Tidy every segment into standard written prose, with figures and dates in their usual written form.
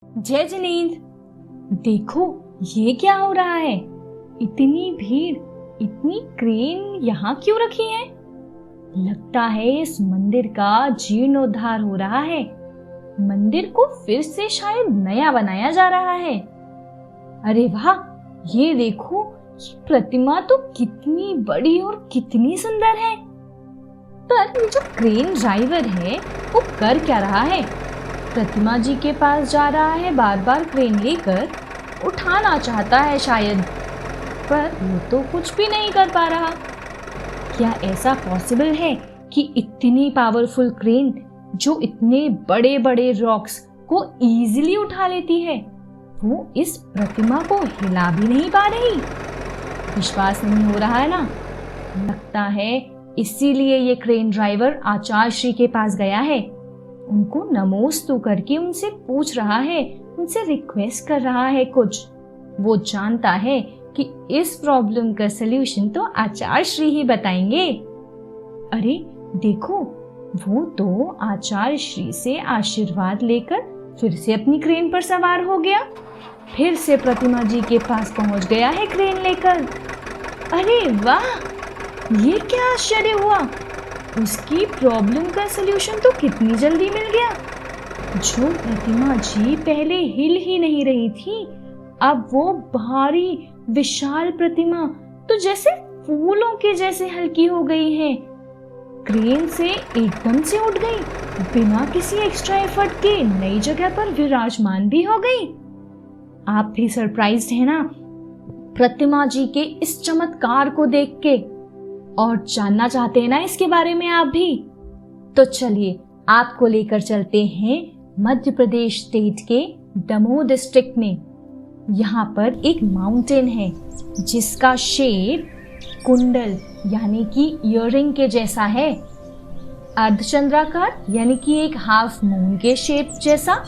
जय जिनेंद्र, देखो ये क्या हो रहा है। इतनी भीड़, इतनी क्रेन यहाँ क्यों रखी है? लगता है इस मंदिर का जीर्णोद्धार हो रहा है। मंदिर को फिर से शायद नया बनाया जा रहा है। अरे वाह, ये देखो, ये प्रतिमा तो कितनी बड़ी और कितनी सुंदर है। पर ये जो क्रेन ड्राइवर है वो कर क्या रहा है? प्रतिमा जी के पास जा रहा है, बार बार क्रेन लेकर उठाना चाहता है शायद, पर वो तो कुछ भी नहीं कर पा रहा। क्या ऐसा पॉसिबल है कि इतनी पावरफुल क्रेन जो इतने बड़े बड़े रॉक्स को इजीली उठा लेती है, वो इस प्रतिमा को हिला भी नहीं पा रही? विश्वास नहीं हो रहा है ना? लगता है इसीलिए ये क्रेन ड्राइवर आचार्य श्री के पास गया है। उनको नमोस्तु करके उनसे पूछ रहा है, उनसे रिक्वेस्ट कर रहा है कुछ। वो जानता है कि इस प्रॉब्लम का सलूशन तो आचार्य श्री ही बताएंगे। अरे देखो, वो तो आचार्य श्री से आशीर्वाद लेकर फिर से अपनी क्रेन पर सवार हो गया, फिर से प्रतिमा जी के पास पहुंच गया है क्रेन लेकर। अरे वाह, ये क्या आश्चर्य हुआ। उसकी प्रॉब्लम का सलूशन तो कितनी जल्दी मिल गया। जो प्रतिमा जी पहले हिल ही नहीं रही थी, अब वो भारी विशाल प्रतिमा तो जैसे फूलों के जैसे हल्की हो गई है। क्रेन से एकदम से उठ गई, बिना किसी एक्स्ट्रा एफर्ट के नई जगह पर विराजमान भी हो गई। आप भी सरप्राइज्ड है ना प्रतिमा जी के इस चमत्कार को देख के, और जानना चाहते हैं ना इसके बारे में आप भी? तो चलिए आपको लेकर चलते हैं मध्य प्रदेश स्टेट के दमोह डिस्ट्रिक्ट में। यहाँ पर एक माउंटेन है जिसका शेप कुंडल यानी कि इयररिंग के जैसा है, अर्धचंद्राकार यानी कि एक हाफ मून के शेप जैसा।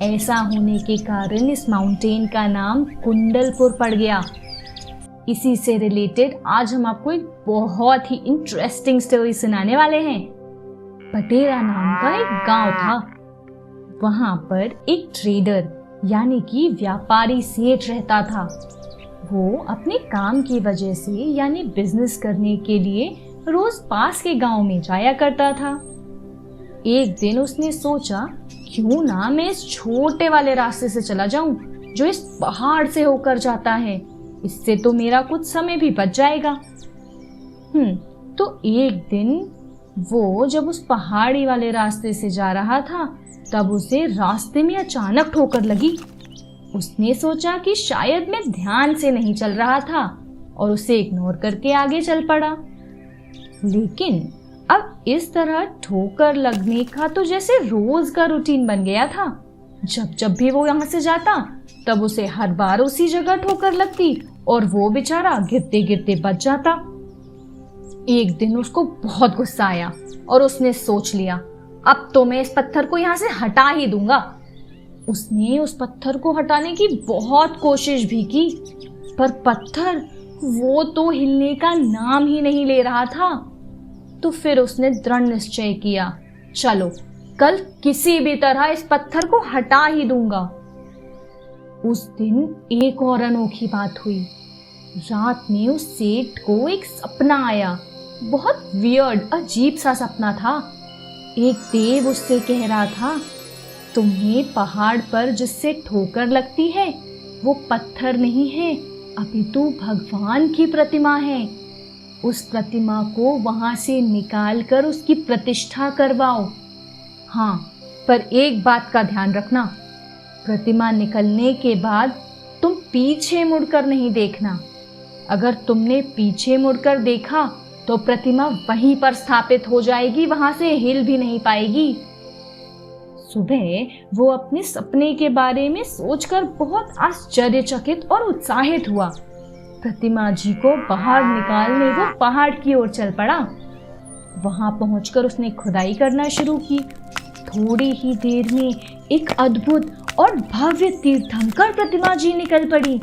ऐसा होने के कारण इस माउंटेन का नाम कुंडलपुर पड़ गया। इसी से रिलेटेड आज हम आपको एक बहुत ही इंटरेस्टिंग स्टोरी सुनाने वाले हैं। पटेरा नाम का एक गांव था। वहां पर एक ट्रेडर यानी कि व्यापारी सेठ रहता था। वो अपने काम की वजह से यानी बिजनेस करने के लिए रोज पास के गांव में जाया करता था। एक दिन उसने सोचा, क्यों ना मैं इस छोटे वाले रास्ते से चला जाऊं जो इस पहाड़ से होकर जाता है। इससे तो मेरा कुछ समय भी बच जाएगा। तो एक दिन वो जब उस पहाड़ी वाले रास्ते से जा रहा था, तब उसे रास्ते में अचानक ठोकर लगी। उसने सोचा कि शायद मैं ध्यान से नहीं चल रहा था और उसे इग्नोर करके आगे चल पड़ा। लेकिन अब इस तरह ठोकर लगने का तो जैसे रोज का रूटीन बन गया था। जब जब भी वो यहाँ से जाता, तब उसे हर बार उसी जगह ठोकर लगती और वो बेचारा गिरते गिरते बच जाता। एक दिन उसको बहुत गुस्सा आया और उसने सोच लिया, अब तो मैं इस पत्थर को यहाँ से हटा ही दूंगा। उसने उस पत्थर को हटाने की बहुत कोशिश भी की, पर पत्थर वो तो हिलने का नाम ही नहीं ले रहा था। तो फिर उसने दृढ़ निश्चय किया, चलो कल किसी भी तरह इस पत्थर को हटा ही दूंगा। उस दिन एक और अनोखी बात हुई। रात में उस सेठ को एक सपना आया। बहुत वियर्ड, अजीब सा सपना था। एक देव उससे कह रहा था, तुम्हें पहाड़ पर जिससे ठोकर लगती है वो पत्थर नहीं है, अपितु भगवान की प्रतिमा है। उस प्रतिमा को वहां से निकाल कर उसकी प्रतिष्ठा करवाओ। हाँ, पर एक बात का ध्यान रखना, प्रतिमा निकलने के बाद तुम पीछे मुड़कर नहीं देखना। अगर तुमने पीछे मुड़कर देखा तो प्रतिमा वहीं पर स्थापित हो जाएगी, वहां से हिल भी नहीं पाएगी। सुबह वो अपने सपने के बारे में सोचकर बहुत आश्चर्यचकित और उत्साहित हुआ। प्रतिमा जी को बाहर निकालने वो पहाड़ की ओर चल पड़ा। वहां पहुंचकर उसने खुदाई करना शुरू की। थोड़ी ही देर में एक अद्भुत और भव्य तीर्थंकर प्रतिमा जी निकल पड़ी।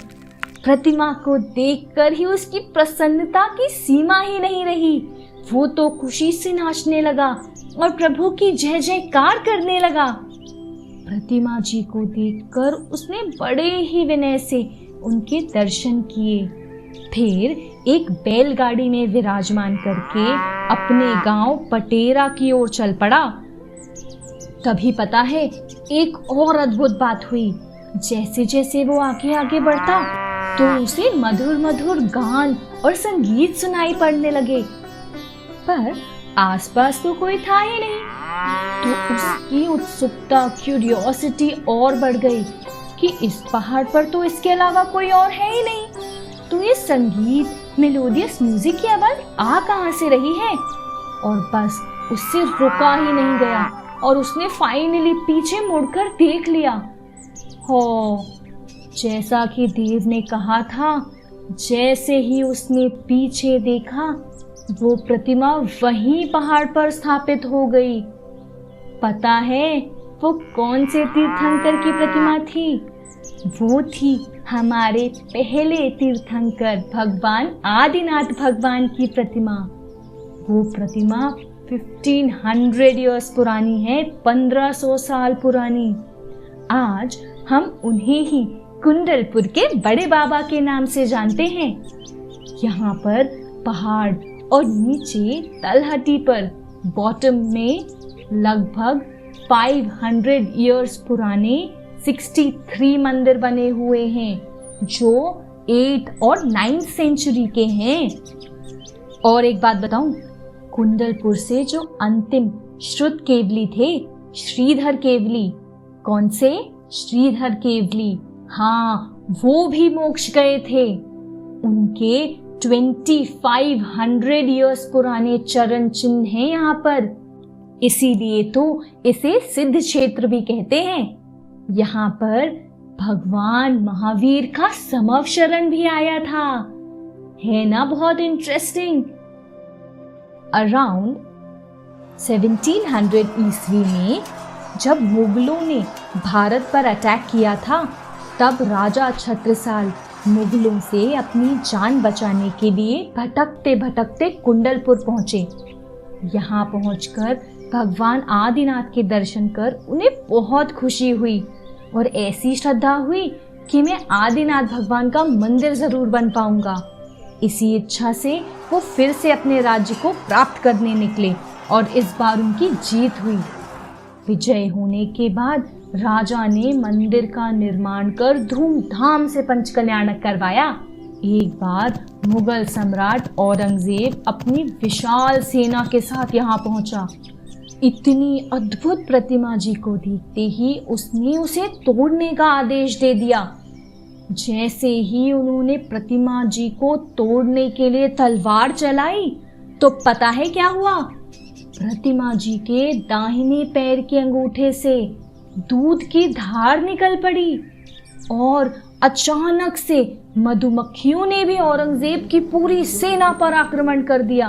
प्रतिमा को देखकर ही उसकी प्रसन्नता की सीमा ही नहीं रही। वो तो खुशी से नाचने लगा और प्रभु की जय जयकार करने लगा। प्रतिमा जी को देखकर उसने बड़े ही विनय से उनके दर्शन किए। फिर एक बैलगाड़ी में विराजमान करके अपने गांव पटेरा की ओर चल पड़ा। तभी पता है एक और अद्भुत बात हुई। जैसे जैसे वो आगे आगे बढ़ता तो उसे मधुर मधुर गान और संगीत सुनाई पड़ने लगे, पर आसपास तो कोई था ही नहीं। तो उसकी उत्सुकता, क्यूरियोसिटी और बढ़ गई कि इस पहाड़ पर तो इसके अलावा कोई और है ही नहीं, तो ये संगीत, मेलोडियस म्यूजिक की आवाज आ कहां से रही है। और बस उससे रुका ही नहीं गया और उसने फाइनली पीछे मुड़कर देख लिया। हो, जैसा कि देव ने कहा था, जैसे ही उसने पीछे देखा वो प्रतिमा वहीं पहाड़ पर स्थापित हो गई। पता है वो कौन से तीर्थंकर की प्रतिमा थी? वो थी हमारे पहले तीर्थंकर भगवान आदिनाथ भगवान की प्रतिमा। वो प्रतिमा 1500 इयर्स पुरानी है, 1500 साल पुरानी। आज हम उन्हें ही कुंडलपुर के बड़े बाबा के नाम से जानते हैं। यहाँ पर पहाड़ और नीचे तलहटी पर बॉटम में लगभग 500 इयर्स पुराने 63 मंदिर बने हुए हैं जो 8 और 9 सेंचुरी के हैं। और एक बात बताऊं, कुंडलपुर से जो अंतिम श्रुत केवली थे, श्रीधर केवली, कौन से? श्रीधर केवली, हाँ, वो भी मोक्ष गए थे। उनके 2500 इयर्स पुराने चरण चिन्ह हैं यहाँ पर, इसीलिए तो इसे सिद्ध क्षेत्र भी कहते हैं। यहाँ पर भगवान महावीर का समवशरण भी आया था। है ना बहुत इंटरेस्टिंग। अराउंड 1700 ईस्वी में जब मुगलों ने भारत पर अटैक किया था, तब राजा छत्रसाल मुगलों से अपनी जान बचाने के लिए भटकते भटकते कुंडलपुर पहुंचे। यहाँ पहुंचकर भगवान आदिनाथ के दर्शन कर उन्हें बहुत खुशी हुई और ऐसी श्रद्धा हुई कि मैं आदिनाथ भगवान का मंदिर जरूर बन पाऊंगा। इसी इच्छा से वो फिर से अपने राज्य को प्राप्त करने निकले और इस बार उनकी जीत हुई। विजय होने के बाद राजा ने मंदिर का निर्माण कर धूमधाम से पंचकल्याणक करवाया। एक बार मुगल सम्राट औरंगजेब अपनी विशाल सेना के साथ यहाँ पहुंचा। इतनी अद्भुत प्रतिमा जी को देखते ही उसने उसे तोड़ने का आदेश दे दिया। जैसे ही उन्होंने प्रतिमा जी को तोड़ने के लिए तलवार चलाई तो पता है क्या हुआ? प्रतिमा जी के दाहिने पैर के अंगूठे से दूध की धार निकल पड़ी और अचानक से मधुमक्खियों ने भी औरंगजेब की पूरी सेना पर आक्रमण कर दिया।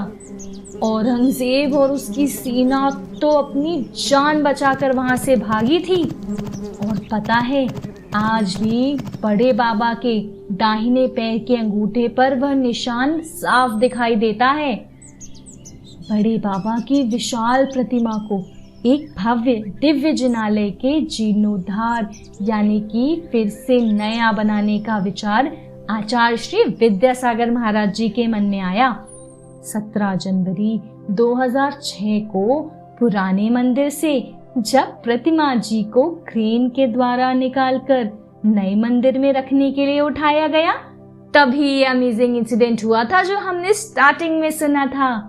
औरंगजेब और उसकी सेना तो अपनी जान बचाकर वहां से भागी थी। और पता है, आज भी बड़े बाबा के दाहिने पैर के अंगूठे पर वह निशान साफ दिखाई देता है। बड़े बाबा की विशाल प्रतिमा को एक भव्य दिव्य जिनालय के जीर्णोद्धार यानी कि फिर से नया बनाने का विचार आचार्य श्री विद्यासागर महाराज जी के मन में आया। 17 जनवरी 2006 को पुराने मंदिर से जब प्रतिमा जी को क्रेन के द्वारा निकालकर नए मंदिर में रखने के लिए उठाया गया, तभी ये अमेजिंग इंसिडेंट हुआ था जो हमने स्टार्टिंग में सुना था।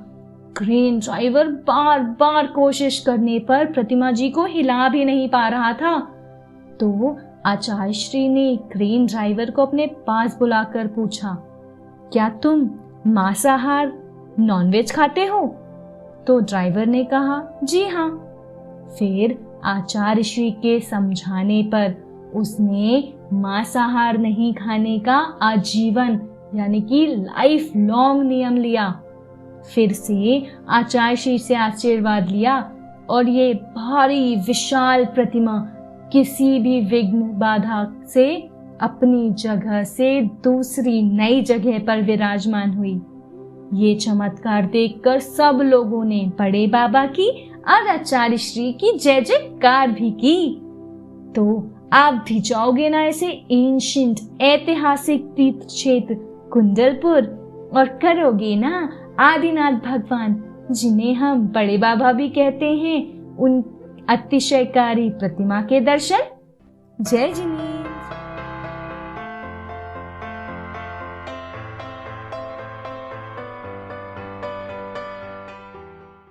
क्रेन ड्राइवर बार बार कोशिश करने पर प्रतिमा जी को हिला भी नहीं पा रहा था। तो आचार्य श्री ने क्रेन ड्राइवर को अपने पास बुलाकर पूछा, क्या तुम मांसाहार नॉनवेज खाते हो? तो ड्राइवर ने कहा, जी हाँ। फिर आचार्य श्री के समझाने पर उसने मांसाहार नहीं खाने का आजीवन यानी कि लाइफ लॉन्ग नियम लिया। फिर से आचार्य श्री से आशीर्वाद लिया और ये भारी विशाल प्रतिमा किसी भी विघ्न बाधा से अपनी जगह से दूसरी नई जगह पर विराजमान हुई। ये चमत्कार देखकर सब लोगों ने बड़े बाबा की और आचार्य श्री की जय जयकार भी की। तो आप भी जाओगे ना ऐसे एंशियंट ऐतिहासिक तीर्थ क्षेत्र कुंडलपुर और करोगे ना आदिनाथ भगवान, जिन्हें हम बड़े बाबा भी कहते हैं, उन अतिशयकारी प्रतिमा के दर्शन। जय जिनेन्द्र।